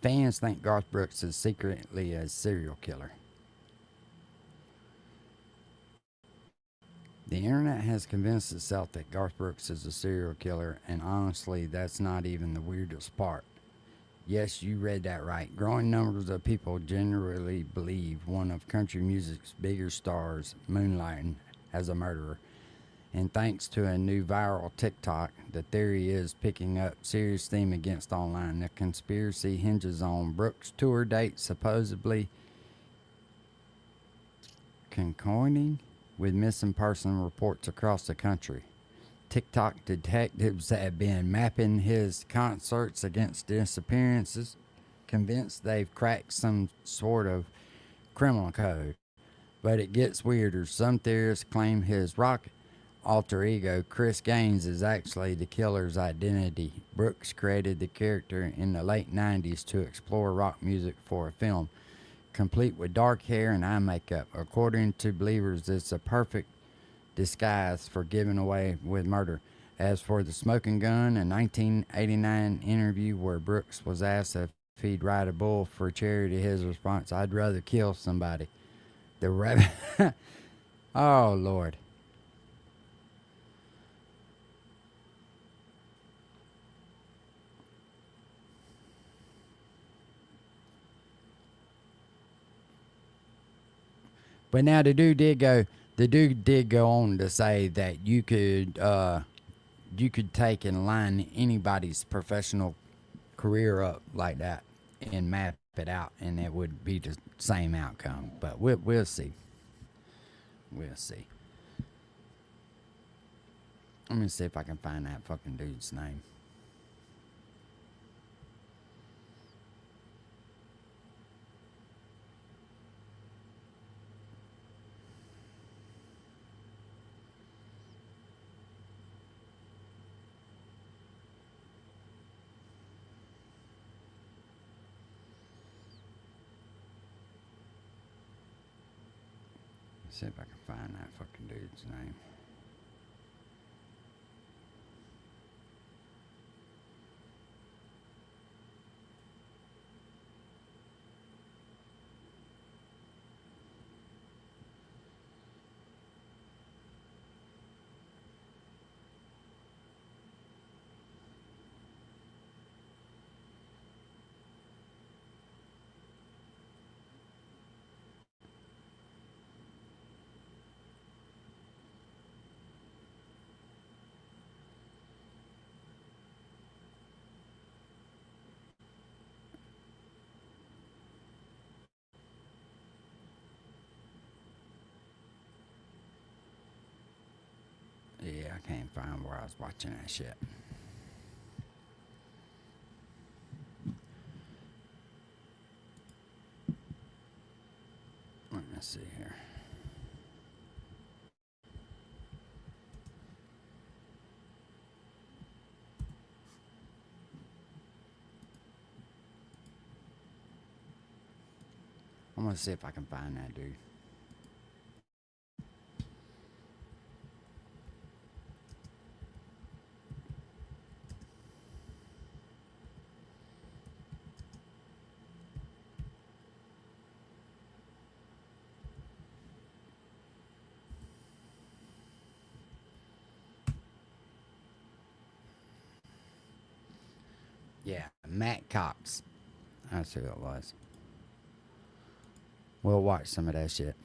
fans think Garth Brooks is secretly a serial killer. The internet has convinced itself that Garth Brooks is a serial killer, and honestly, that's not even the weirdest part. Yes, you read that right. Growing numbers of people generally believe one of country music's bigger stars moonlighting as a murderer. And thanks to a new viral TikTok, the theory is picking up serious steam against online. The conspiracy hinges on Brooks' tour date supposedly concording with missing person reports across the country. TikTok detectives have been mapping his concerts against disappearances, convinced they've cracked some sort of criminal code. But it gets weirder. Some theorists claim his rock alter ego, Chris Gaines, is actually the killer's identity. Brooks created the character in the late 90s to explore rock music for a film, complete with dark hair and eye makeup. According to believers, it's a perfect disguise for giving away with murder. As for the smoking gun, a 1989 interview where Brooks was asked if he'd ride a bull for charity, his response, "I'd rather kill somebody." The rabbit. Oh, Lord. But now the dude did go on to say that you could take and line anybody's professional career up like that and map it out, and it would be the same outcome. But we'll see. We'll see. Let me see if I can find that fucking dude's name. See if I can find that fucking dude's name. Yeah, I can't find where I was watching that shit. Let me see here. I'm gonna see if I can find that dude. Yeah, Matt Cox. That's who it was. We'll watch some of that shit.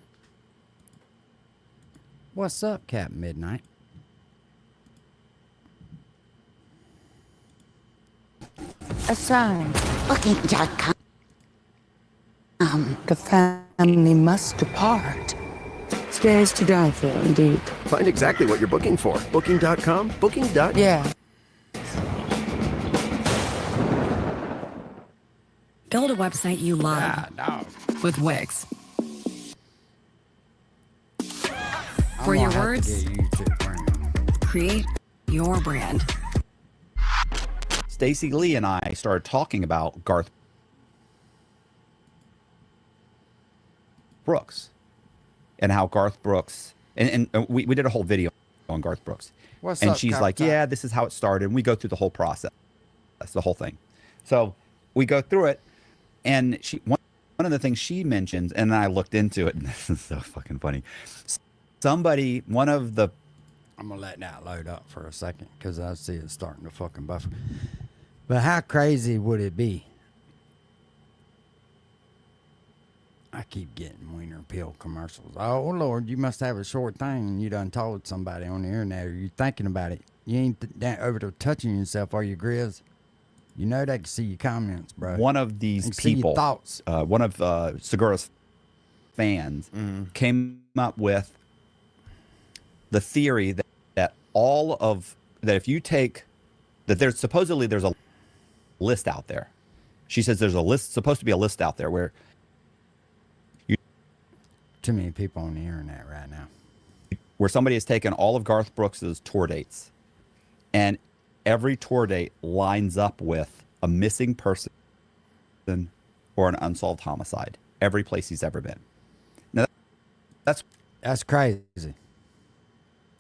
What's up, Captain Midnight? Aside, Booking.com. The family must depart. Days to die for, indeed. Find exactly what you're booking for. Booking.com? Booking.com? Yeah. Build a website you love with Wix. For your words, create your brand. Stacey Lee and I started talking about Garth Brooks and how Garth Brooks, and we did a whole video on Garth Brooks. What's up, she's like, yeah, this is how it started. And we go through the whole process. That's the whole thing. So we go through it. And one of the things she mentions, and I looked into it, and this is so fucking funny. I'm going to let that load up for a second because I see it starting to fucking buffer. But how crazy would it be? I keep getting wiener pill commercials. Oh, Lord, you must have a short thing and you done told somebody on the internet or you thinking about it. You ain't over there touching yourself, are you, Grizz? You know they can see your comments, bro. One of these people, thoughts. One of Segura's fans, came up with the theory that if you take that there's a list out there. She says there's supposed to be a list out there where you too many people on the internet right now. Where somebody has taken all of Garth Brooks's tour dates, and every tour date lines up with a missing person or an unsolved homicide. Every place he's ever been. Now, that's crazy.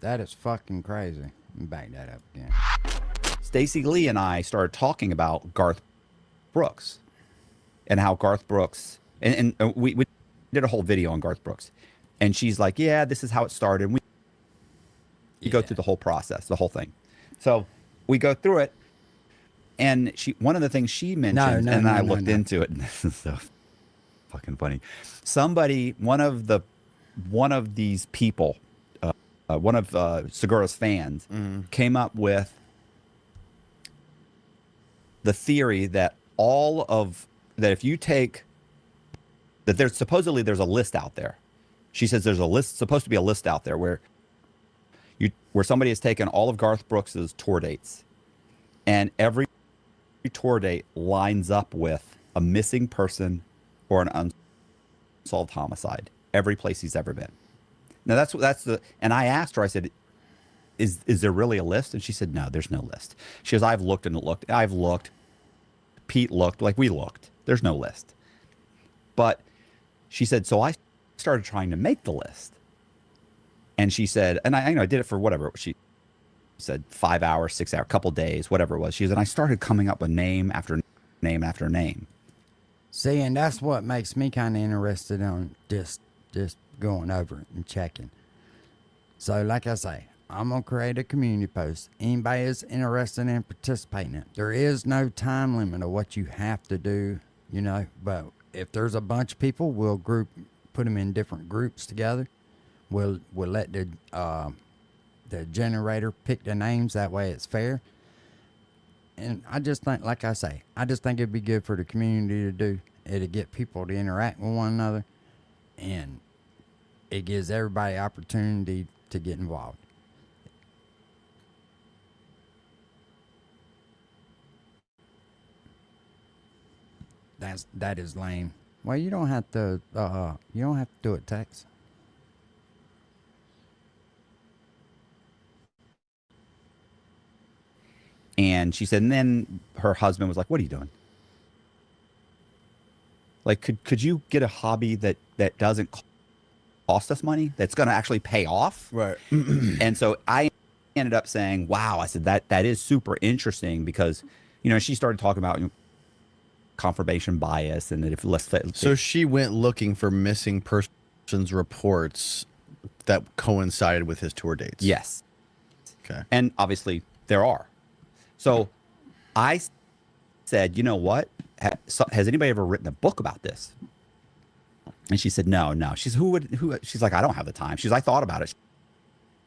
That is fucking crazy. Let me back that up again. Stacey Lee and I started talking about Garth Brooks and how Garth Brooks, and we did a whole video on Garth Brooks, and she's like, yeah, this is how it started. We go through the whole process, the whole thing. So we go through it, and one of the things she mentioned, and I looked into it, and this is so fucking funny. One of these people, one of Segura's fans, came up with the theory that if you take that, there's a list out there. She says there's supposed to be a list out there where somebody has taken all of Garth Brooks's tour dates, and every tour date lines up with a missing person or an unsolved homicide. Every place he's ever been. Now and I asked her, I said, is there really a list? And she said, no, there's no list. She goes, I've looked and looked. I've looked. Pete looked, like we looked. There's no list. But she said, so I started trying to make the list. And she said, and I did it for whatever. She said 5 hours, 6 hours, couple days, whatever it was. She said, and I started coming up with name after name after name. See, and that's what makes me kind of interested on just going over it and checking. So, like I say, I'm going to create a community post. Anybody is interested in participating in it. There is no time limit of what you have to do, but if there's a bunch of people, we'll put them in different groups together. We'll let the generator pick the names. That way it's fair. And I just think, like I say, it'd be good for the community to do. It'll get people to interact with one another. And it gives everybody opportunity to get involved. That is lame. Well, you don't have to do it, Tex. And she said, and then her husband was like, what are you doing? Like, could you get a hobby that doesn't cost us money, that's going to actually pay off? Right. And so I ended up saying, wow, I said, that is super interesting, because, she started talking about confirmation bias, and that if so she went looking for missing persons reports that coincided with his tour dates. Yes. Okay. And obviously there are. So I said, you know what? Has anybody ever written a book about this? And she said, no. She's she's like, I don't have the time. I thought about it.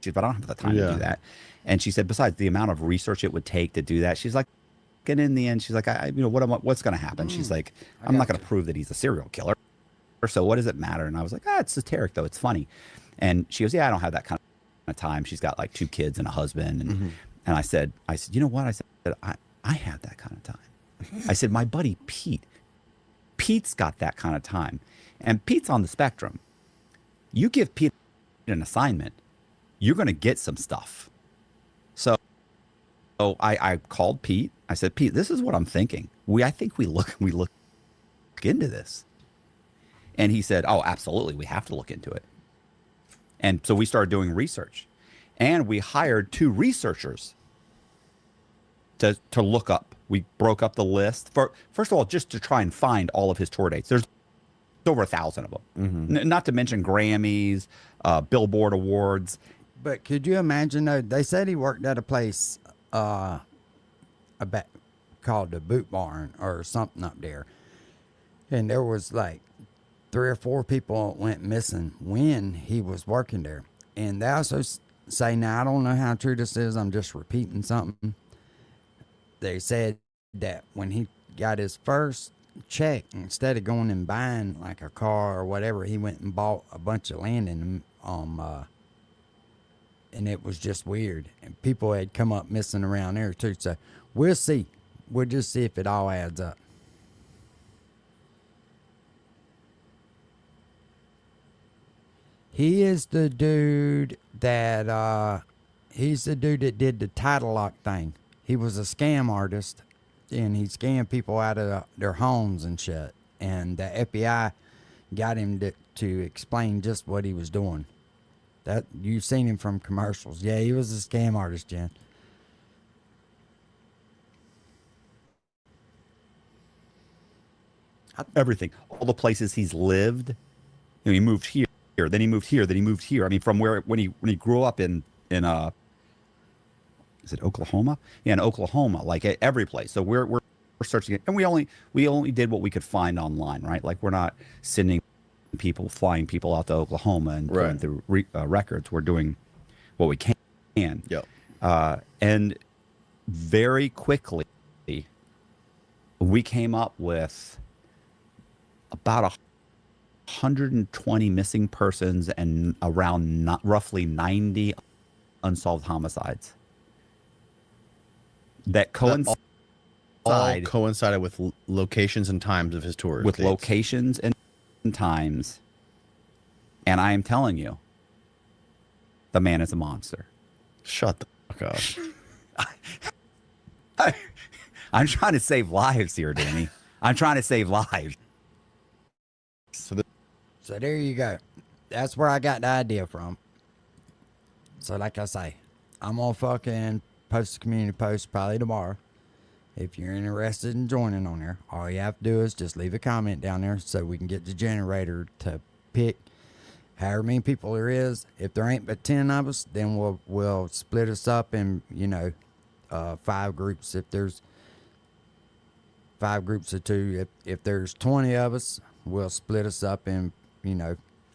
She's, but I don't have the time to do that. And she said, besides the amount of research it would take to do that, she's like, and in the end, she's like, what's going to happen? She's like, I'm not going to prove that he's a serial killer. So what does it matter? And I was like, it's satiric though. It's funny. And she goes, yeah, I don't have that kind of time. She's got like 2 kids and a husband. And I said, you know what? I said, I have that kind of time. I said, my buddy Pete's got that kind of time. And Pete's on the spectrum. You give Pete an assignment, you're going to get some stuff. So I called Pete. I said, Pete, this is what I'm thinking. I think we look into this. And he said, oh, absolutely. We have to look into it. And so we started doing research, and we hired 2 researchers to look up. We broke up the list first of all, just to try and find all of his tour dates. There's over 1,000 of them, not to mention Grammys, Billboard Awards. But could you imagine, though, they said he worked at a place called the Boot Barn or something up there. And there was like 3 or 4 people went missing when he was working there. And they also say, now I don't know how true this is, I'm just repeating something. They said that when he got his first check, instead of going and buying like a car or whatever, he went and bought a bunch of land and it was just weird. And people had come up missing around there too. So we'll see. We'll just see if it all adds up. He is the dude that he's the dude that did the title lock thing. He was a scam artist, and he scammed people out of their homes and shit. And the FBI got him to explain just what he was doing. That you've seen him from commercials. Yeah, he was a scam artist, Jen. Everything, all the places he's lived. You know, he moved here, then he moved here, then he moved here. I mean, from where when he grew up in is it Oklahoma? Yeah, in Oklahoma, like at every place. So we're searching it, and we only did what we could find online, right? Like we're not flying people out to Oklahoma and going through records. We're doing what we can. Yep. And very quickly, we came up with about 120 missing persons and around roughly 90 unsolved homicides that coincided with locations and times of his tours. With locations and times, and I am telling you, the man is a monster. Shut the fuck up. I'm trying to save lives here, Danny. I'm trying to save lives. So there you go. That's where I got the idea from. So like I say, I'm gonna fucking post a community post probably tomorrow. If you're interested in joining on there, all you have to do is just leave a comment down there so we can get the generator to pick however many people there is. If there ain't but 10 of us, then we'll split us up in, 5 groups. If there's 5 groups of 2, if there's 20 of us, we'll split us up in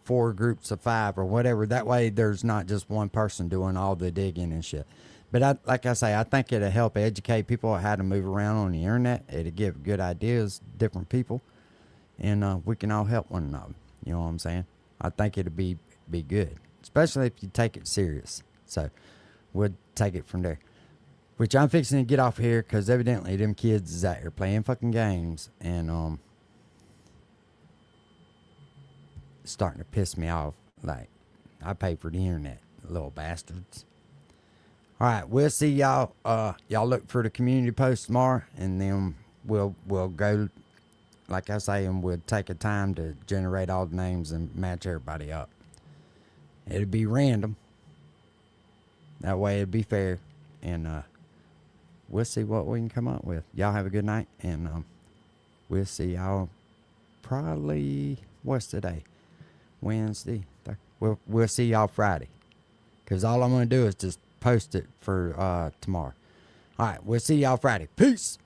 4 groups of 5 or whatever. That way there's not just one person doing all the digging and shit. But like I say, I think it'll help educate people how to move around on the internet. It'll give good ideas to different people, and we can all help one another. You know what I'm saying? I think it'll be good, especially if you take it serious. So we'll take it from there. Which I'm fixing to get off here because evidently them kids is out here playing fucking games, and it's starting to piss me off. Like, I pay for the internet, little bastards. All right, we'll see y'all. Y'all look for the community post tomorrow, and then we'll go, like I say, and we'll take a time to generate all the names and match everybody up. It'll be random. That way it'll be fair, and we'll see what we can come up with. Y'all have a good night, and we'll see y'all probably, what's today? Wednesday? We'll see y'all Friday, because all I'm going to do is just post it for tomorrow. All right, we'll see y'all Friday. Peace.